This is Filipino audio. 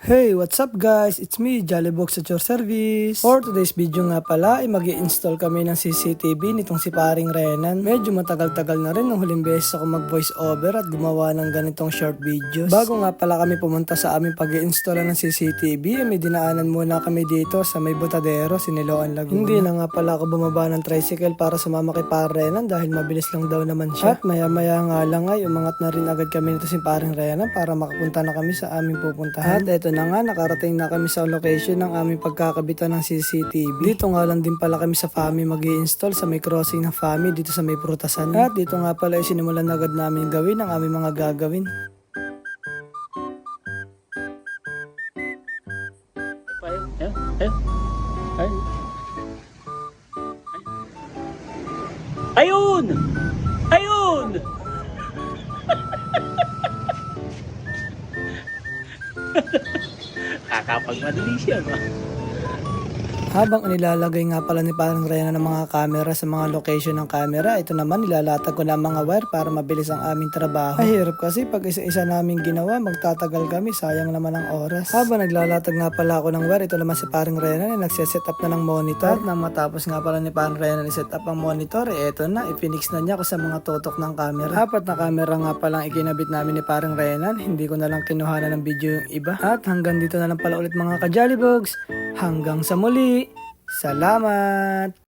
Hey, what's up guys? It's me, Jollybox at your service. For today's video nga pala ay mag-i-install kami ng CCTV nitong si paring Renan. Medyo matagal-tagal na rin nung huling beses ako mag-voice over at gumawa ng ganitong short videos. Bago nga pala kami pumunta sa aming pag-i-install ng CCTV, may dinaanan muna kami dito sa may Botadero, Siniloan, Laguna. Hindi na nga pala ako bumaba ng tricycle para sumama kay paring Renan dahil mabilis lang daw naman siya. At maya-maya nga lang ay umangat na rin agad kami nito si paring Renan para makapunta na kami sa aming pupuntahan. At eto na nga, nakarating na kami sa location ng aming pagkakabitan ng CCTV. Dito nga lang din pala kami sa FAMI mag-i-install sa may crossing ng FAMI dito sa may Prutasan. At dito nga pala ay sinimulan agad namin gawin ang aming mga gagawin. Ayun! Ayun! Kakapagmadali siya ba? Habang nilalagay nga pala ni parang Renan ng mga camera sa mga location ng camera, ito naman nilalatag ko na ang mga wire para mabilis ang aming trabaho. Ay hirap kasi pag isa-isa namin ginawa, magtatagal kami, sayang naman ang oras. Habang naglalatag nga pala ako ng wire, ito naman si parang Renan ay nagsiset up na ng monitor. At nang matapos nga pala ni parang Renan i-set up ang monitor, eto na, ipinix na niya ako sa mga tutok ng camera. Apat na camera nga palang ikinabit namin ni parang Renan, hindi ko na lang kinuhanan ng video yung iba. At hanggang dito na lang pala ulit mga ka-Jollybogs. Hanggang sa muli. Salamat!